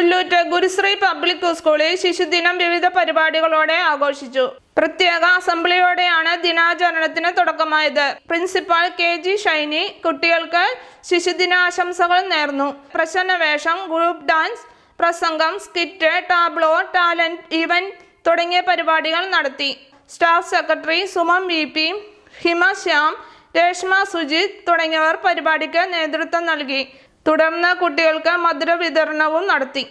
Pullut Gurushree public സ്കൂളിൽ ശിശുദിനം വിവിധ പരിപാടികളോടെ ആഘോഷിച്ചു. പ്രത്യേക അസംബ്ലിയോടെയാണ് ദിനാചരണത്തിന് തുടക്കമായത്. പ്രിൻസിപ്പൽ KG ഷൈനി കുട്ടികൾക്ക് ശിശുദിനാശംസകൾ നേർന്നു. പ്രസന്നവേഷം, ഗ്രൂപ്പ് ഡാൻസ്, പ്രസംഗം, സ്കിറ്റ്, ടാബ്ലോ, ടാലന്റ് ഇവന്റ് തുടങ്ങിയ പരിപാടികൾ നടത്തി. സ്റ്റാഫ് സെക്രട്ടറി സുമം VP, ഹിമ ശ്യാം, രേഷ്മ സുജിത് തുടങ്ങിയവർ പരിപാടിക്ക് നേതൃത്വം നൽകി. തുടർന്ന് കുട്ടികൾക്ക് മധുര വിതരണവും നടത്തി.